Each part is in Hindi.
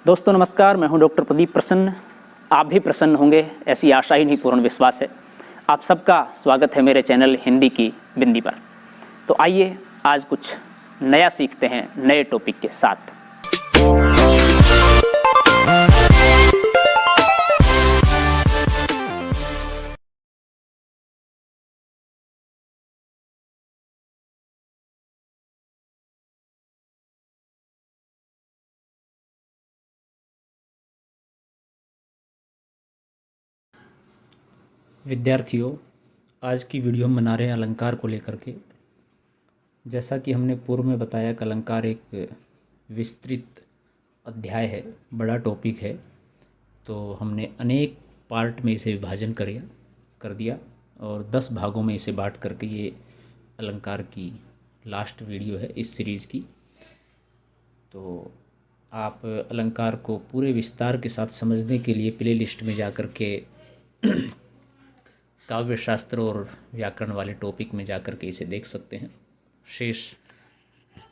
दोस्तों नमस्कार, मैं हूं डॉक्टर प्रदीप प्रसन्न। आप भी प्रसन्न होंगे ऐसी आशा ही नहीं पूर्ण विश्वास है। आप सबका स्वागत है मेरे चैनल हिंदी की बिंदी पर। तो आइए आज कुछ नया सीखते हैं नए टॉपिक के साथ। विद्यार्थियों, आज की वीडियो हम बना रहे हैं अलंकार को लेकर के। जैसा कि हमने पूर्व में बताया कि अलंकार एक विस्तृत अध्याय है, बड़ा टॉपिक है। तो हमने अनेक पार्ट में इसे विभाजन कर दिया और 10 भागों में इसे बांट करके ये अलंकार की लास्ट वीडियो है इस सीरीज़ की। तो आप अलंकार को पूरे विस्तार के साथ समझने के लिए प्ले लिस्ट में जा कर के काव्य शास्त्र और व्याकरण वाले टॉपिक में जा कर के इसे देख सकते हैं। शेष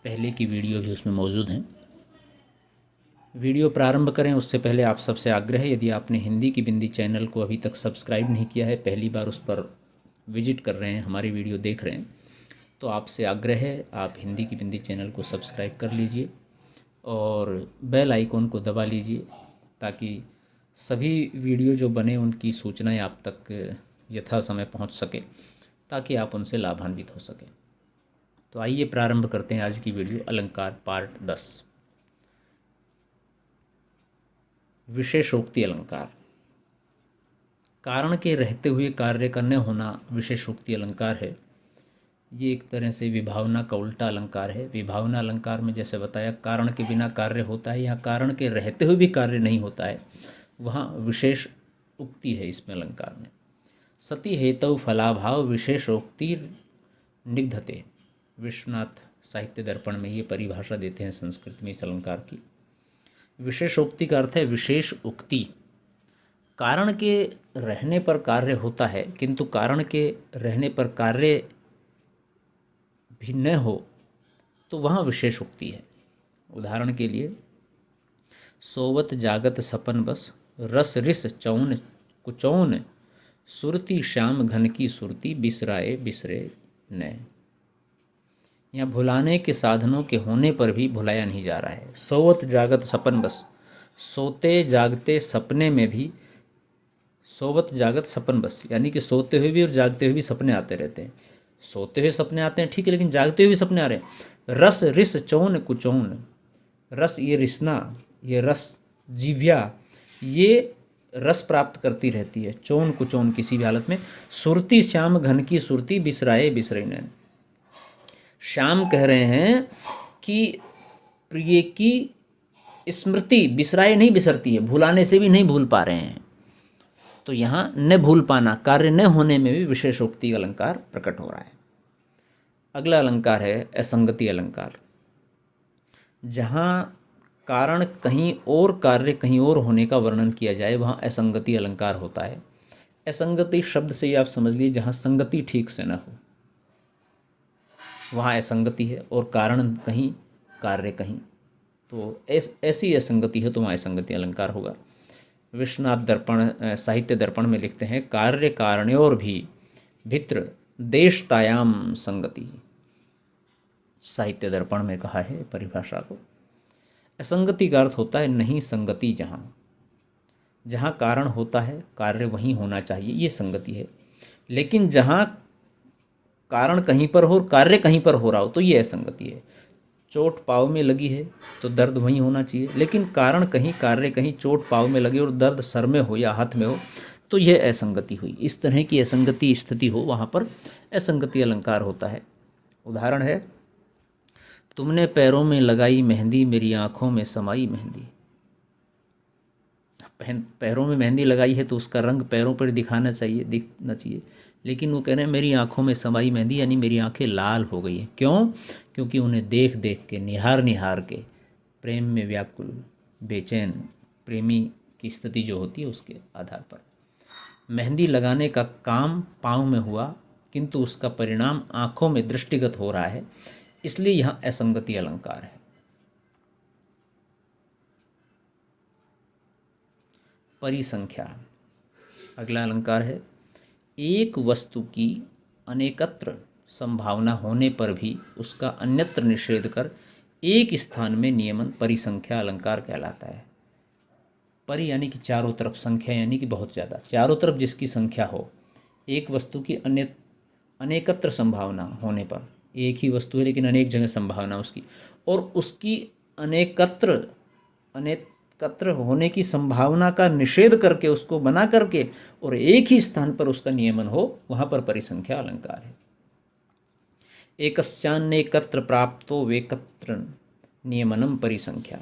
पहले की वीडियो भी उसमें मौजूद हैं। वीडियो प्रारंभ करें उससे पहले आप सबसे आग्रह है, यदि आपने हिंदी की बिंदी चैनल को अभी तक सब्सक्राइब नहीं किया है, पहली बार उस पर विजिट कर रहे हैं, हमारी वीडियो देख रहे हैं, तो आपसे आग्रह है आप हिंदी की बिंदी चैनल को सब्सक्राइब कर लीजिए और बेल आइकॉन को दबा लीजिए ताकि सभी वीडियो जो बने उनकी सूचनाएं आप तक यथा समय पहुंच सके, ताकि आप उनसे लाभान्वित हो सकें। तो आइए प्रारंभ करते हैं आज की वीडियो। अलंकार पार्ट 10, विशेषोक्ति अलंकार। कारण के रहते हुए कार्य का न होना विशेषोक्ति अलंकार है। ये एक तरह से विभावना का उल्टा अलंकार है। विभावना अलंकार में जैसे बताया कारण के बिना कार्य होता है, यहाँ कारण के रहते हुए भी कार्य नहीं होता है, वहाँ विशेष उक्ति है इसमें अलंकार में। सति हेतु फलाभाव विशेषोक्ति निग्धते। विश्वनाथ साहित्य दर्पण में ये परिभाषा देते हैं संस्कृत में इस अलंकार की। विशेषोक्ति का अर्थ है विशेष उक्ति। कारण के रहने पर कार्य होता है, किंतु कारण के रहने पर कार्य भी न हो तो वहाँ विशेष उक्ति है। उदाहरण के लिए, सोवत जागत सपन बस रस रिस चौन कुचौन सुरती श्याम घन की सुरती बिसराए बिसरे न। यहाँ भुलाने के साधनों के होने पर भी भुलाया नहीं जा रहा है। सोवत जागत सपन बस, सोते जागते सपने में भी सोवत जागत सपन बस, यानी कि सोते हुए भी और जागते हुए भी सपने आते रहते हैं। सोते हुए सपने आते हैं ठीक है, लेकिन जागते हुए भी सपने आ रहे हैं। रस रिस चौन कुचौन, रस ये रिसना, ये रस जीव्या, ये रस प्राप्त करती रहती है, चौन कुचौन किसी भी हालत में। सुरती श्याम घन की सुरती बिसराए बिसरे नैन। श्याम कह रहे हैं कि प्रिय की स्मृति बिसराए नहीं बिसरती है, भुलाने से भी नहीं भूल पा रहे हैं। तो यहाँ न भूल पाना, कार्य न होने में भी विशेषोक्ति अलंकार प्रकट हो रहा है। अगला अलंकार है असंगति अलंकार। जहाँ कारण कहीं और कार्य कहीं और होने का वर्णन किया जाए वहाँ असंगति अलंकार होता है। असंगति शब्द से ही आप समझ लीजिए जहाँ संगति ठीक से न हो वहाँ असंगति है, और कारण कहीं कार्य कहीं, तो ऐसी असंगति है तो वहाँ असंगति अलंकार होगा। विश्वनाथ दर्पण साहित्य दर्पण में लिखते हैं, कार्य कारणयोर भी भित्र देशतायाम संगति। साहित्य दर्पण में कहा है परिभाषा को। असंगति का अर्थ होता है नहीं संगति। जहाँ कारण होता है कार्य वहीं होना चाहिए, ये संगति है। लेकिन जहाँ कारण कहीं पर हो और कार्य कहीं पर हो रहा हो तो ये असंगति है। चोट पाँव में लगी है तो दर्द वहीं होना चाहिए, लेकिन कारण कहीं कार्य कहीं, चोट पाँव में लगे और दर्द सर में हो या हाथ में हो तो यह असंगति हुई। इस तरह की असंगति स्थिति हो वहाँ पर असंगति अलंकार होता है। उदाहरण है, तुमने पैरों में लगाई मेहंदी मेरी आँखों में समाई मेहंदी। पैरों में मेहंदी लगाई है तो उसका रंग पैरों पर दिखना चाहिए, लेकिन वो कह रहे हैं मेरी आँखों में समाई मेहंदी, यानी मेरी आँखें लाल हो गई हैं। क्यों? क्योंकि उन्हें देख देख के, निहार निहार के, प्रेम में व्याकुल बेचैन प्रेमी की स्थिति जो होती है उसके आधार पर मेहंदी लगाने का काम पाँव में हुआ, किंतु उसका परिणाम आँखों में दृष्टिगत हो रहा है, इसलिए यहाँ असंगति अलंकार है। परिसंख्या। अगला अलंकार है, एक वस्तु की अनेकत्र संभावना होने पर भी उसका अन्यत्र निषेध कर एक स्थान में नियमन परिसंख्या अलंकार कहलाता है। परि यानी कि चारों तरफ, संख्या यानी कि बहुत ज़्यादा, चारों तरफ जिसकी संख्या हो, एक वस्तु की अनेकत्र संभावना होने पर, एक ही वस्तु है लेकिन अनेक जगह संभावना उसकी, और उसकी अनेकत्र होने की संभावना का निषेध करके, उसको बना करके, और एक ही स्थान पर उसका नियमन हो, वहाँ पर परिसंख्या अलंकार है। एकस्यान्नेकत्र प्राप्तो वेकत्र नियमनम परिसंख्या।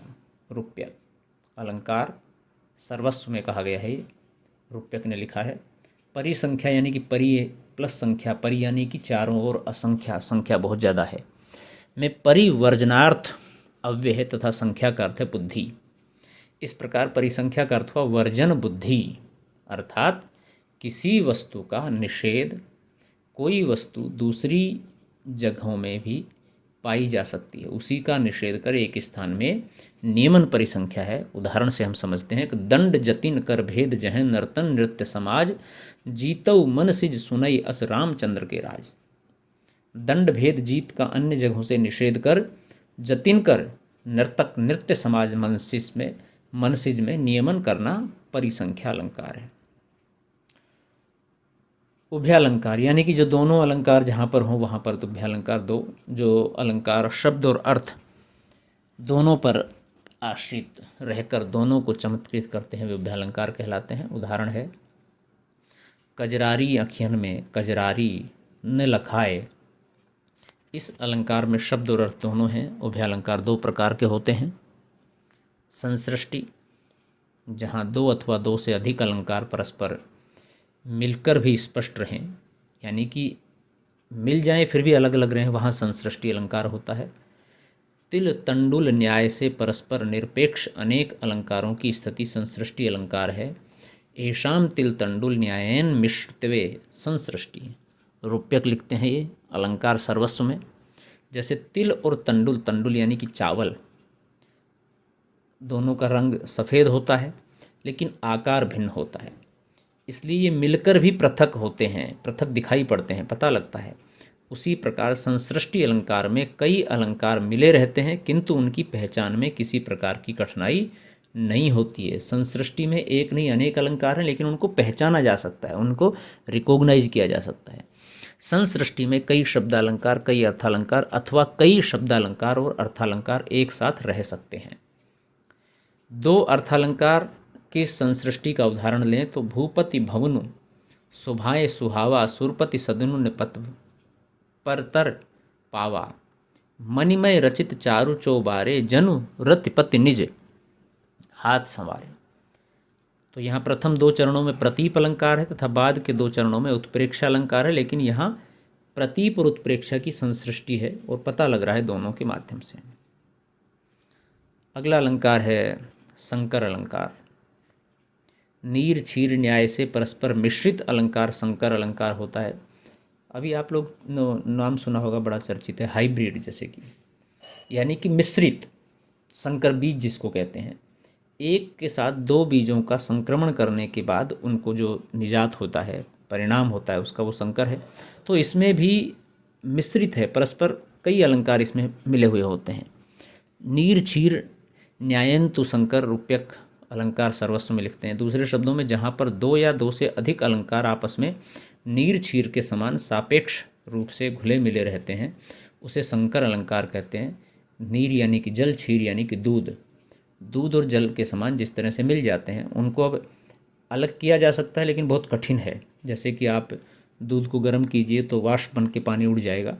रूप्यक अलंकार सर्वस्व में कहा गया है, ये रूप्यक ने लिखा है। परिसंख्या यानी कि परि प्लस संख्या, परि यानी कि चारों ओर असंख्या, संख्या बहुत ज़्यादा है, में परिवर्जनार्थ अव्यय है तथा संख्या का अर्थ है बुद्धि। इस प्रकार परिसंख्या का अर्थ हुआ वर्जन बुद्धि, अर्थात किसी वस्तु का निषेध कोई वस्तु दूसरी जगहों में भी पाई जा सकती है, उसी का निषेध कर एक स्थान में नियमन परिसंख्या है। उदाहरण से हम समझते हैं कि दंड जतिन कर भेद जहन नर्तन नृत्य समाज जीतऊ मन सिज सुनई अस रामचंद्र के राज। दंड भेद जीत का अन्य जगहों से निषेध कर, जतिन कर नर्तक नृत्य समाज मनसिज में नियमन करना परिसंख्या अलंकार है। उभयालंकार यानी कि जो दोनों अलंकार जहाँ पर हों वहाँ पर तो उभयालंकार, दो जो अलंकार शब्द और अर्थ दोनों पर आश्रित रहकर दोनों को चमत्कृत करते हैं वे उभयालंकार कहलाते हैं। उदाहरण है, कजरारी अखियन में कजरारी न लखाए। इस अलंकार में शब्द और अर्थ दोनों हैं। उभयालंकार दो प्रकार के होते हैं। संसृष्टि, जहाँ दो अथवा दो से अधिक अलंकार परस्पर मिलकर भी स्पष्ट रहें, यानी कि मिल जाएं फिर भी अलग अलग रहें, वहाँ संसृष्टि अलंकार होता है। तिल तंडुल न्याय से परस्पर निरपेक्ष अनेक अलंकारों की स्थिति संसृष्टि अलंकार है। एशाम तिल तंडुल न्यायन मिश्रत्वे संसृष्टि। रूप्यक लिखते हैं ये अलंकार सर्वस्व में। जैसे तिल और तंडुल, तंडुल यानी कि चावल, दोनों का रंग सफ़ेद होता है लेकिन आकार भिन्न होता है, इसलिए ये मिलकर भी पृथक होते हैं, पृथक दिखाई पड़ते हैं, पता लगता है। उसी प्रकार संसृष्टि अलंकार में कई अलंकार मिले रहते हैं किंतु उनकी पहचान में किसी प्रकार की कठिनाई नहीं होती है। संसृष्टि में एक नहीं अनेक अलंकार हैं लेकिन उनको पहचाना जा सकता है, उनको रिकॉग्नाइज किया जा सकता है। संसृष्टि में कई शब्दालंकार, कई अर्थालंकार अथवा कई शब्दालंकार और अर्थालंकार एक साथ रह सकते हैं। दो अर्थालंकार की संसृष्टि का उदाहरण लें तो भूपति भवनु सुभाए सुहावा सुरपति सदनु निपत परतर पावा मणिमय रचित चारु चौबारे जनु रतिपति निज हाथ संवारे। तो यहाँ प्रथम दो चरणों में प्रतीप अलंकार है तथा बाद के दो चरणों में उत्प्रेक्षा अलंकार है, लेकिन यहाँ प्रतीप और उत्प्रेक्षा की संसृष्टि है और पता लग रहा है दोनों के माध्यम से। अगला अलंकार है संकर अलंकार। नीर छीर न्याय से परस्पर मिश्रित अलंकार संकर अलंकार होता है। अभी आप लोग नाम सुना होगा, बड़ा चर्चित है, हाइब्रिड, जैसे कि यानी कि मिश्रित, संकर बीज जिसको कहते हैं। एक के साथ दो बीजों का संक्रमण करने के बाद उनको जो निजात होता है, परिणाम होता है उसका, वो संकर है। तो इसमें भी मिश्रित है, परस्पर कई अलंकार इसमें मिले हुए होते हैं। नीर छीर न्यायंतु संकर रूप्यक अलंकार सर्वस्व में लिखते हैं। दूसरे शब्दों में जहाँ पर दो या दो से अधिक अलंकार आपस में नीर छीर के समान सापेक्ष रूप से घुले मिले रहते हैं उसे संकर अलंकार कहते हैं। नीर यानी कि जल, छीर यानी कि दूध, दूध और जल के समान जिस तरह से मिल जाते हैं उनको अब अलग किया जा सकता है, लेकिन बहुत कठिन है। जैसे कि आप दूध को गर्म कीजिए तो वाष्प बन के पानी उड़ जाएगा,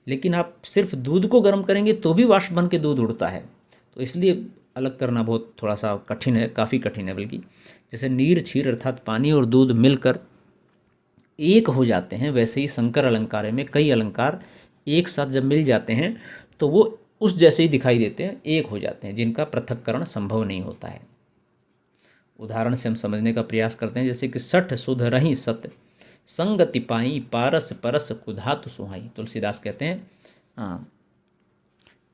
लेकिन आप सिर्फ दूध को गर्म करेंगे तो भी वाष्प बन के दूध उड़ता है। तो इसलिए अलग करना बहुत थोड़ा सा कठिन है, काफ़ी कठिन है बल्कि। जैसे नीर छीर अर्थात पानी और दूध मिलकर एक हो जाते हैं, वैसे ही संकर अलंकार में कई अलंकार एक साथ जब मिल जाते हैं तो वो उस जैसे ही दिखाई देते हैं, एक हो जाते हैं, जिनका पृथक्करण संभव नहीं होता है। उदाहरण से हम समझने का प्रयास करते हैं, जैसे कि सठ सुध रही सत संगति पाई पारस परस कुधातु सुहाई। तुलसीदास कहते हैं, हाँ,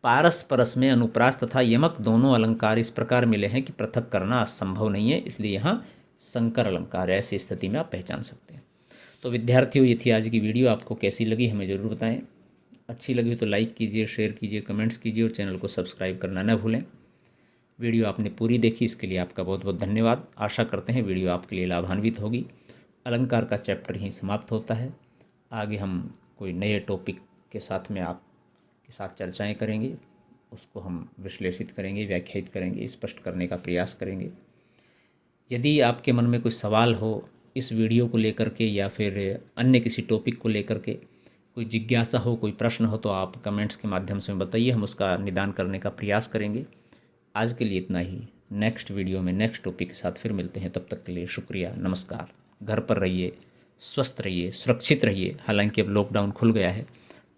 पारस परस में अनुप्रास तथा यमक दोनों अलंकार इस प्रकार मिले हैं कि पृथक करना असंभव नहीं है, इसलिए यहाँ संकर अलंकार है, ऐसी स्थिति में आप पहचान सकते हैं। तो विद्यार्थियों, ये थी आज की वीडियो। आपको कैसी लगी हमें ज़रूर बताएं। अच्छी लगी हो तो लाइक कीजिए, शेयर कीजिए, कमेंट्स कीजिए और चैनल को सब्सक्राइब करना न भूलें। वीडियो आपने पूरी देखी, इसके लिए आपका बहुत बहुत धन्यवाद। आशा करते हैं वीडियो आपके लिए लाभान्वित होगी। अलंकार का चैप्टर यहीं समाप्त होता है। आगे हम कोई नए टॉपिक के साथ में आपके साथ चर्चाएं करेंगे, उसको हम विश्लेषित करेंगे, व्याख्यायित करेंगे, स्पष्ट करने का प्रयास करेंगे। यदि आपके मन में कोई सवाल हो इस वीडियो को लेकर के या फिर अन्य किसी टॉपिक को लेकर के, कोई जिज्ञासा हो, कोई प्रश्न हो, तो आप कमेंट्स के माध्यम से बताइए, हम उसका निदान करने का प्रयास करेंगे। आज के लिए इतना ही। नेक्स्ट वीडियो में नेक्स्ट टॉपिक के साथ फिर मिलते हैं। तब तक के लिए शुक्रिया, नमस्कार। घर पर रहिए, स्वस्थ रहिए, सुरक्षित रहिए। हालांकि अब लॉकडाउन खुल गया है,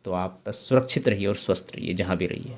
तो आप बस सुरक्षित रहिए और स्वस्थ रहिए जहाँ भी रहिए।